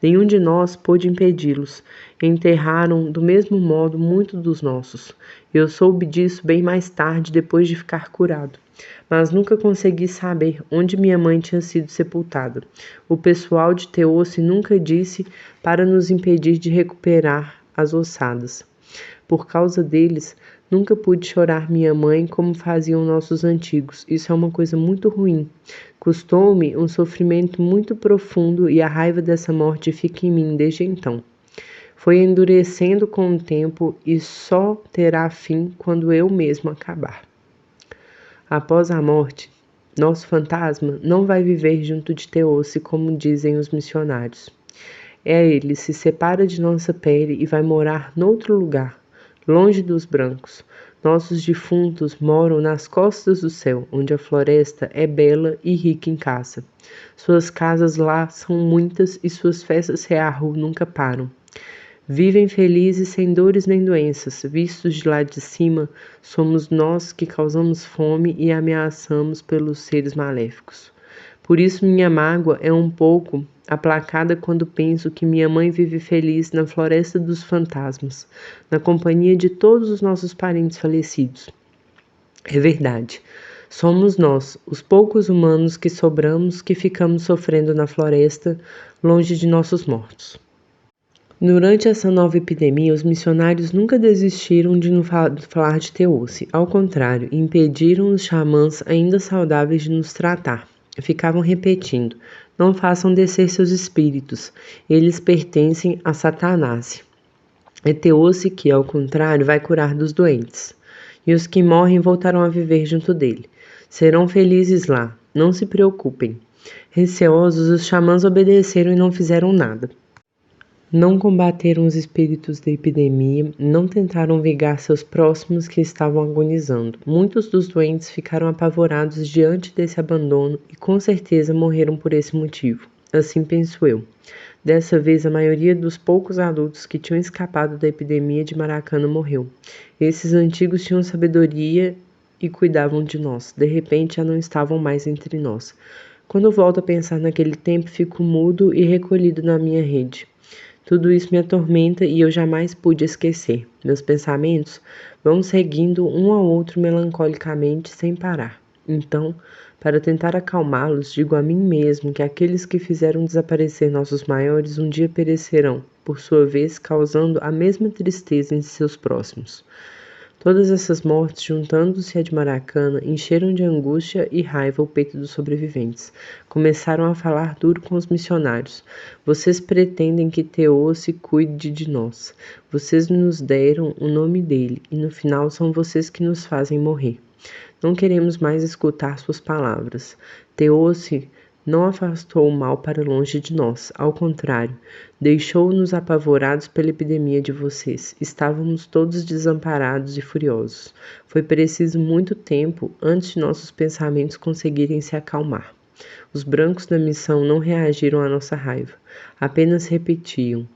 Nenhum de nós pôde impedi-los. Enterraram do mesmo modo muitos dos nossos. Eu soube disso bem mais tarde, depois de ficar curado. Mas nunca consegui saber onde minha mãe tinha sido sepultada. O pessoal de Teoce nunca disse para nos impedir de recuperar as ossadas. Por causa deles, nunca pude chorar minha mãe como faziam nossos antigos. Isso é uma coisa muito ruim. Custou-me um sofrimento muito profundo e a raiva dessa morte fica em mim desde então. Foi endurecendo com o tempo e só terá fim quando eu mesmo acabar. Após a morte, nosso fantasma não vai viver junto de Teoce, como dizem os missionários. Ele se separa de nossa pele e vai morar noutro lugar, longe dos brancos. Nossos defuntos moram nas costas do céu, onde a floresta é bela e rica em caça. Suas casas lá são muitas e suas festas rearru nunca param. Vivem felizes sem dores nem doenças. Vistos de lá de cima, somos nós que causamos fome e ameaçamos pelos seres maléficos. Por isso minha mágoa é um pouco aplacada quando penso que minha mãe vive feliz na floresta dos fantasmas, na companhia de todos os nossos parentes falecidos. É verdade. Somos nós, os poucos humanos que sobramos, que ficamos sofrendo na floresta, longe de nossos mortos. Durante essa nova epidemia, os missionários nunca desistiram de nos falar de Teoce. Ao contrário, impediram os xamãs ainda saudáveis de nos tratar. Ficavam repetindo: não façam descer seus espíritos, eles pertencem a Satanás. É Teoce que, ao contrário, vai curar dos doentes. E os que morrem voltarão a viver junto dele. Serão felizes lá, não se preocupem. Receosos, os xamãs obedeceram e não fizeram nada. Não combateram os espíritos da epidemia, não tentaram vingar seus próximos que estavam agonizando. Muitos dos doentes ficaram apavorados diante desse abandono e com certeza morreram por esse motivo. Assim penso eu. Dessa vez, a maioria dos poucos adultos que tinham escapado da epidemia de Maracana morreu. Esses antigos tinham sabedoria e cuidavam de nós. De repente, já não estavam mais entre nós. Quando eu volto a pensar naquele tempo, fico mudo e recolhido na minha rede. Tudo isso me atormenta e eu jamais pude esquecer. Meus pensamentos vão seguindo um ao outro melancolicamente sem parar. Então, para tentar acalmá-los, digo a mim mesmo que aqueles que fizeram desaparecer nossos maiores um dia perecerão, por sua vez causando a mesma tristeza em seus próximos. Todas essas mortes, juntando-se à de Maracana, encheram de angústia e raiva o peito dos sobreviventes. Começaram a falar duro com os missionários. Vocês pretendem que Teoce cuide de nós. Vocês nos deram o nome dele, e no final são vocês que nos fazem morrer. Não queremos mais escutar suas palavras. Teoce não afastou o mal para longe de nós. Ao contrário, deixou-nos apavorados pela epidemia de vocês. Estávamos todos desamparados e furiosos. Foi preciso muito tempo antes de nossos pensamentos conseguirem se acalmar. Os brancos da missão não reagiram à nossa raiva, apenas repetiam: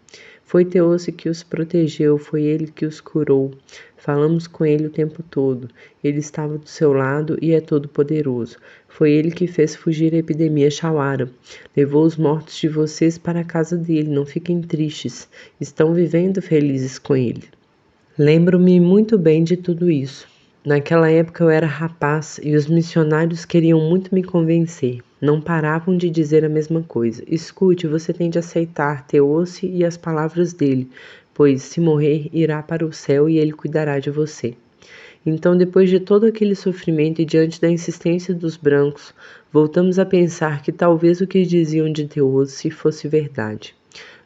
foi Teoce que os protegeu, foi ele que os curou. Falamos com ele o tempo todo. Ele estava do seu lado e é todo-poderoso. Foi ele que fez fugir a epidemia Chauara. Levou os mortos de vocês para a casa dele. Não fiquem tristes. Estão vivendo felizes com ele. Lembro-me muito bem de tudo isso. Naquela época eu era rapaz e os missionários queriam muito me convencer. Não paravam de dizer a mesma coisa. Escute, você tem de aceitar Teoce e as palavras dele, pois, se morrer, irá para o céu e ele cuidará de você. Então, depois de todo aquele sofrimento e diante da insistência dos brancos, voltamos a pensar que talvez o que diziam de Teoce fosse verdade.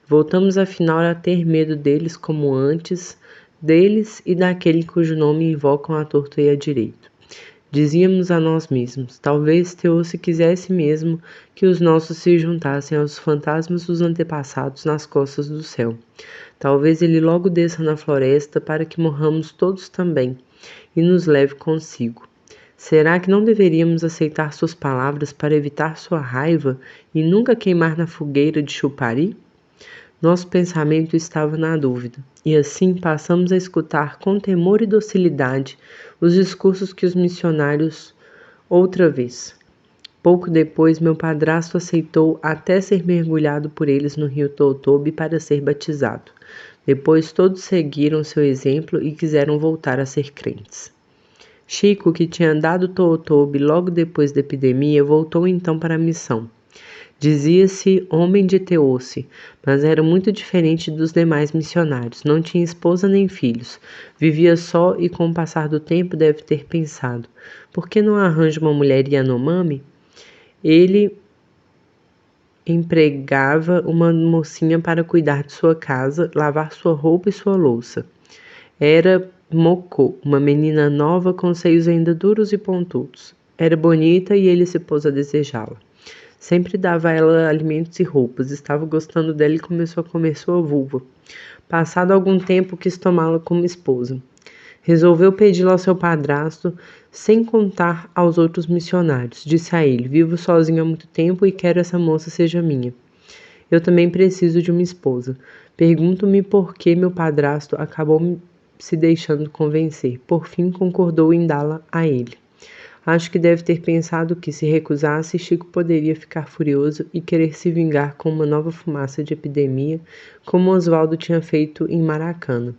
Voltamos afinal a ter medo deles como antes, deles e daquele cujo nome invocam à torto e à direito. Dizíamos a nós mesmos, talvez Teoce quisesse mesmo que os nossos se juntassem aos fantasmas dos antepassados nas costas do céu. Talvez ele logo desça na floresta para que morramos todos também e nos leve consigo. Será que não deveríamos aceitar suas palavras para evitar sua raiva e nunca queimar na fogueira de Chupari? Nosso pensamento estava na dúvida, e assim passamos a escutar com temor e docilidade os discursos que os missionários outra vez. Pouco depois, meu padrasto aceitou até ser mergulhado por eles no rio Totobe para ser batizado. Depois todos seguiram seu exemplo e quiseram voltar a ser crentes. Chico, que tinha andado Totobe logo depois da epidemia, voltou então para a missão. Dizia-se homem de Teoce, mas era muito diferente dos demais missionários. Não tinha esposa nem filhos. Vivia só e, com o passar do tempo, deve ter pensado: por que não arranja uma mulher Yanomami? Ele empregava uma mocinha para cuidar de sua casa, lavar sua roupa e sua louça. Era Mocô, uma menina nova com seios ainda duros e pontudos. Era bonita e ele se pôs a desejá-la. Sempre dava a ela alimentos e roupas, estava gostando dela e começou a comer sua vulva. Passado algum tempo, quis tomá-la como esposa. Resolveu pedi-la ao seu padrasto, sem contar aos outros missionários. Disse a ele: vivo sozinho há muito tempo e quero essa moça seja minha. Eu também preciso de uma esposa. Pergunto-me por que meu padrasto acabou se deixando convencer. Por fim, concordou em dá-la a ele. Acho que deve ter pensado que, se recusasse, Chico poderia ficar furioso e querer se vingar com uma nova fumaça de epidemia, como Oswaldo tinha feito em Maracana.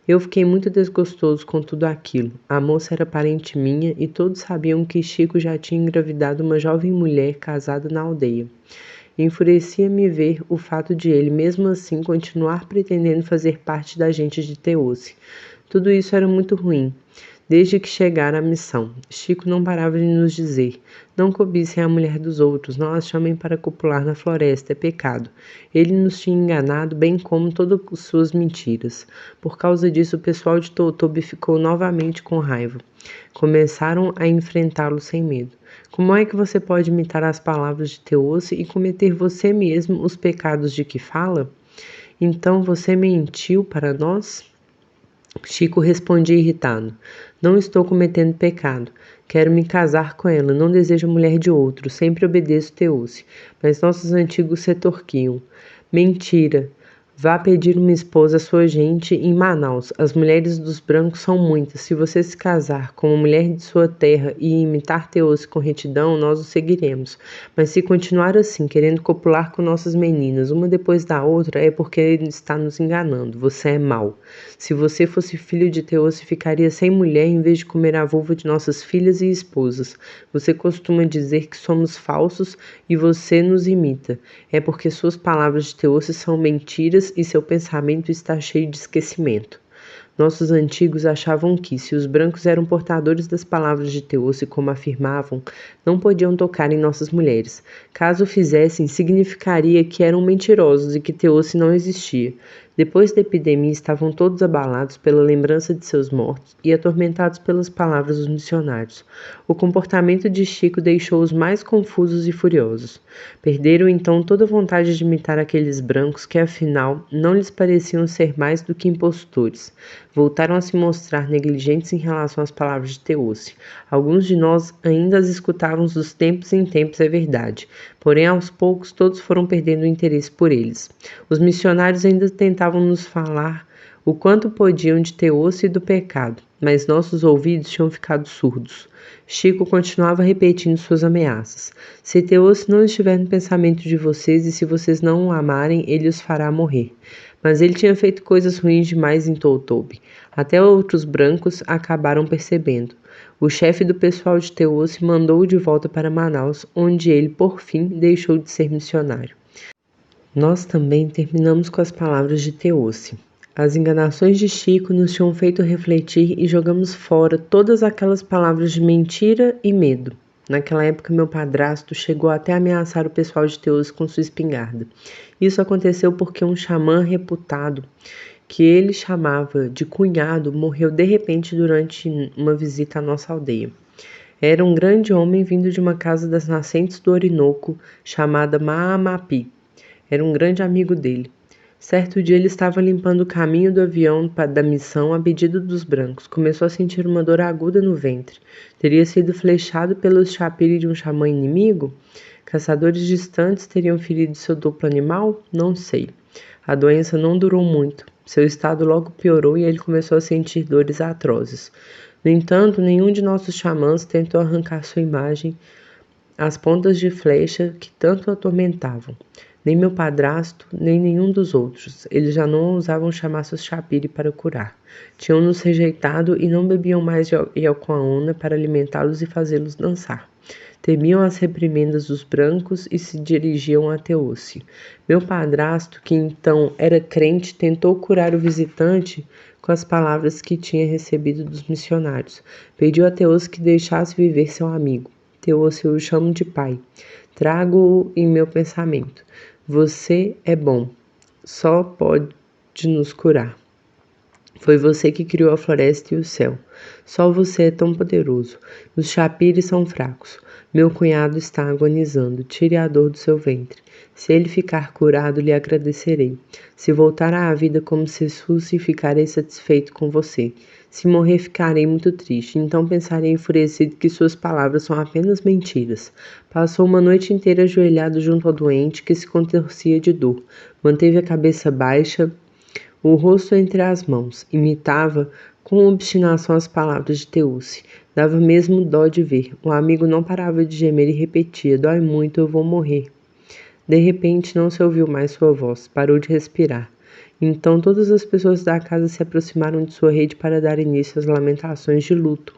Eu fiquei muito desgostoso com tudo aquilo. A moça era parente minha e todos sabiam que Chico já tinha engravidado uma jovem mulher casada na aldeia. Enfurecia-me ver o fato de ele, mesmo assim, continuar pretendendo fazer parte da gente de Teoce. Tudo isso era muito ruim. Desde que chegara a missão, Chico não parava de nos dizer: não cobicem a mulher dos outros, não as chamem para copular na floresta, é pecado. Ele nos tinha enganado, bem como todas as suas mentiras. Por causa disso, o pessoal de Totobe ficou novamente com raiva. Começaram a enfrentá-lo sem medo. Como é que você pode imitar as palavras de Teoce e cometer você mesmo os pecados de que fala? Então você mentiu para nós? Chico respondia irritado: não estou cometendo pecado. Quero me casar com ela, não desejo mulher de outro, sempre obedeço Teoce. Mas nossos antigos se torquiam. Mentira! Vá pedir uma esposa à sua gente em Manaus. As mulheres dos brancos são muitas. Se você se casar com uma mulher de sua terra e imitar Teoce com retidão, nós o seguiremos. Mas se continuar assim, querendo copular com nossas meninas, uma depois da outra, é porque ele está nos enganando. Você é mau. Se você fosse filho de Teoce, ficaria sem mulher em vez de comer a vulva de nossas filhas e esposas. Você costuma dizer que somos falsos e você nos imita. É porque suas palavras de Teoce são mentiras e seu pensamento está cheio de esquecimento. Nossos antigos achavam que, se os brancos eram portadores das palavras de Teoce, como afirmavam, não podiam tocar em nossas mulheres. Caso o fizessem, significaria que eram mentirosos e que Teoce não existia. Depois da epidemia, estavam todos abalados pela lembrança de seus mortos e atormentados pelas palavras dos missionários. O comportamento de Chico deixou-os mais confusos e furiosos. Perderam então toda vontade de imitar aqueles brancos que, afinal, não lhes pareciam ser mais do que impostores. Voltaram a se mostrar negligentes em relação às palavras de Teoce. Alguns de nós ainda as escutávamos dos tempos em tempos, é verdade. Porém, aos poucos, todos foram perdendo o interesse por eles. Os missionários ainda tentavam nos falar o quanto podiam de Teoce e do pecado, mas nossos ouvidos tinham ficado surdos. Chico continuava repetindo suas ameaças. Se Teoce não estiver no pensamento de vocês e se vocês não o amarem, ele os fará morrer. Mas ele tinha feito coisas ruins demais em Totobe. Até outros brancos acabaram percebendo. O chefe do pessoal de Teoce mandou-o de volta para Manaus, onde ele, por fim, deixou de ser missionário. Nós também terminamos com as palavras de Teoce. As enganações de Chico nos tinham feito refletir e jogamos fora todas aquelas palavras de mentira e medo. Naquela época, meu padrasto chegou até a ameaçar o pessoal de Teoce com sua espingarda. Isso aconteceu porque um xamã reputado, que ele chamava de cunhado, morreu de repente durante uma visita à nossa aldeia. Era um grande homem vindo de uma casa das nascentes do Orinoco, chamada Maamapi. Era um grande amigo dele. Certo dia ele estava limpando o caminho do avião da missão a pedido dos brancos. Começou a sentir uma dor aguda no ventre. Teria sido flechado pelos chapiri de um xamã inimigo? Caçadores distantes teriam ferido seu duplo animal? Não sei. A doença não durou muito. Seu estado logo piorou e ele começou a sentir dores atrozes. No entanto, nenhum de nossos xamãs tentou arrancar sua imagem, as pontas de flecha que tanto o atormentavam. Nem meu padrasto, nem nenhum dos outros. Eles já não ousavam chamar seus chapiri para curar. Tinham-nos rejeitado e não bebiam mais Yaucoaona para alimentá-los e fazê-los dançar. Temiam as reprimendas dos brancos e se dirigiam a Teoce. Meu padrasto, que então era crente, tentou curar o visitante com as palavras que tinha recebido dos missionários. Pediu a Teoce que deixasse viver seu amigo. Teoce, eu o chamo de pai. Trago-o em meu pensamento. Você é bom, só pode nos curar. Foi você que criou a floresta e o céu. Só você é tão poderoso. Os chapires são fracos. Meu cunhado está agonizando. Tire a dor do seu ventre. Se ele ficar curado, lhe agradecerei. Se voltar à vida como Jesus, ficarei satisfeito com você. Se morrer, ficarei muito triste. Então pensarei enfurecido que suas palavras são apenas mentiras. Passou uma noite inteira ajoelhado junto ao doente, que se contorcia de dor. Manteve a cabeça baixa, o rosto entre as mãos. Imitava com obstinação as palavras de Teoce. Dava mesmo dó de ver. O amigo não parava de gemer e repetia: dói muito, eu vou morrer. De repente não se ouviu mais sua voz. Parou de respirar. Então todas as pessoas da casa se aproximaram de sua rede para dar início às lamentações de luto.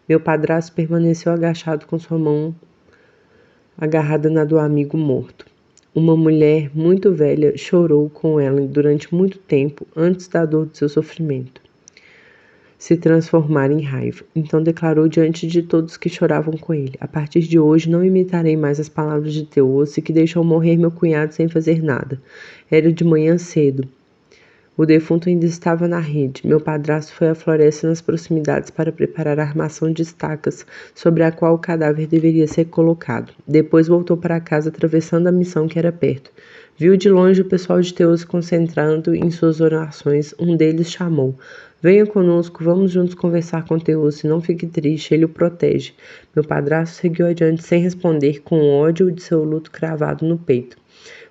Meu padrasto permaneceu agachado com sua mão agarrada na do amigo morto. Uma mulher muito velha chorou com ela durante muito tempo antes da dor de seu sofrimento se transformar em raiva. Então declarou diante de todos que choravam com ele: a partir de hoje não imitarei mais as palavras de Teoce, que deixou morrer meu cunhado sem fazer nada. Era de manhã cedo. O defunto ainda estava na rede. Meu padrasto foi à floresta nas proximidades para preparar a armação de estacas sobre a qual o cadáver deveria ser colocado. Depois voltou para casa atravessando a missão que era perto. Viu de longe o pessoal de Teoce concentrando em suas orações. Um deles chamou: venha conosco, vamos juntos conversar com Teoce, não fique triste, ele o protege. Meu padrasto seguiu adiante sem responder, com ódio de seu luto cravado no peito.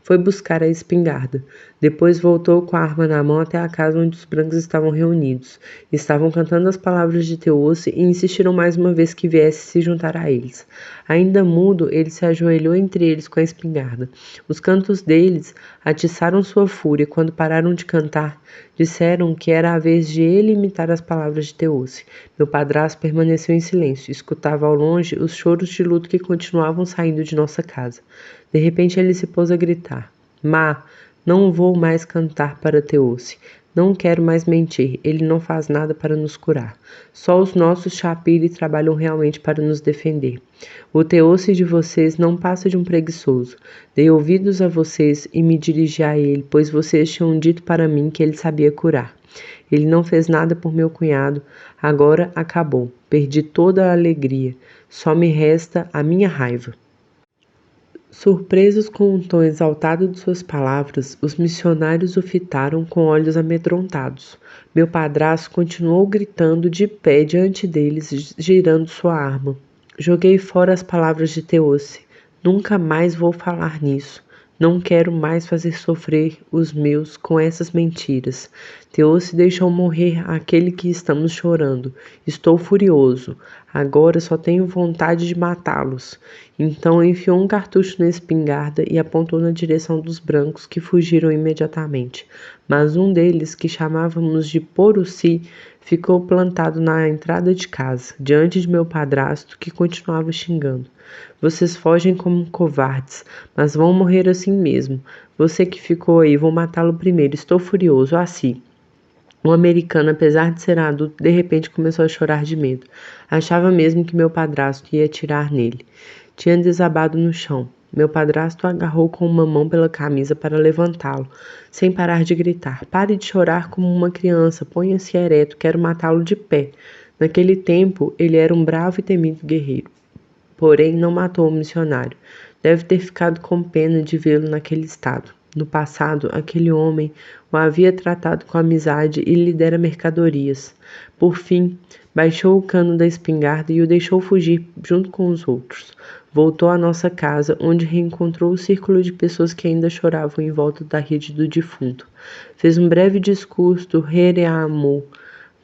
Foi buscar a espingarda. Depois voltou com a arma na mão até a casa onde os brancos estavam reunidos. Estavam cantando as palavras de Teoce e insistiram mais uma vez que viesse se juntar a eles. Ainda mudo, ele se ajoelhou entre eles com a espingarda. Os cantos deles atiçaram sua fúria. Quando pararam de cantar, disseram que era a vez de ele imitar as palavras de Teoce. Meu padrasto permaneceu em silêncio. Escutava ao longe os choros de luto que continuavam saindo de nossa casa. De repente ele se pôs a gritar: Má, não vou mais cantar para Teoce. Não quero mais mentir. Ele não faz nada para nos curar. Só os nossos chapiri trabalham realmente para nos defender. O Teoce de vocês não passa de um preguiçoso. Dei ouvidos a vocês e me dirigi a ele, pois vocês tinham dito para mim que ele sabia curar. Ele não fez nada por meu cunhado. Agora acabou. Perdi toda a alegria. Só me resta a minha raiva. Surpresos com o tom exaltado de suas palavras, os missionários o fitaram com olhos amedrontados. Meu padrasto continuou gritando de pé diante deles, girando sua arma. Joguei fora as palavras de Teoce. Nunca mais vou falar nisso. Não quero mais fazer sofrer os meus com essas mentiras. Teoce deixou morrer aquele que estamos chorando. Estou furioso. Agora só tenho vontade de matá-los. Então enfiou um cartucho na espingarda e apontou na direção dos brancos, que fugiram imediatamente. Mas um deles, que chamávamos de Poruci, Ficou plantado na entrada de casa, diante de meu padrasto, que continuava xingando. Vocês fogem como covardes, mas vão morrer assim mesmo. Você que ficou aí, vou matá-lo primeiro. Estou furioso, assim. O americano, apesar de ser adulto, de repente começou a chorar de medo. Achava mesmo que meu padrasto ia atirar nele. Tinha desabado no chão. Meu padrasto o agarrou com uma mão pela camisa para levantá-lo, sem parar de gritar: Pare de chorar como uma criança, ponha-se ereto, quero matá-lo de pé. Naquele tempo, ele era um bravo e temido guerreiro. Porém, não matou o missionário. Deve ter ficado com pena de vê-lo naquele estado. No passado, aquele homem o havia tratado com amizade e lhe dera mercadorias. Por fim, baixou o cano da espingarda e o deixou fugir junto com os outros. Voltou à nossa casa, onde reencontrou o círculo de pessoas que ainda choravam em volta da rede do defunto. Fez um breve discurso do Rereamor,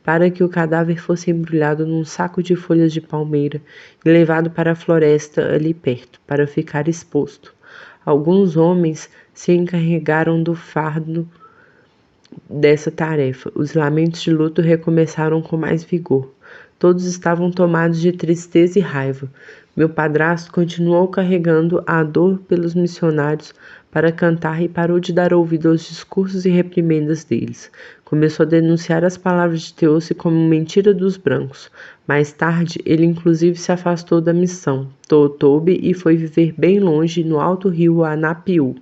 para que o cadáver fosse embrulhado num saco de folhas de palmeira e levado para a floresta ali perto, para ficar exposto. Alguns homens se encarregaram do fardo dessa tarefa. Os lamentos de luto recomeçaram com mais vigor. Todos estavam tomados de tristeza e raiva. Meu padrasto continuou carregando a dor pelos missionários para cantar e parou de dar ouvido aos discursos e reprimendas deles. Começou a denunciar as palavras de Teuce como mentira dos brancos. Mais tarde, ele inclusive se afastou da missão Totobe e foi viver bem longe no alto rio Anapiú.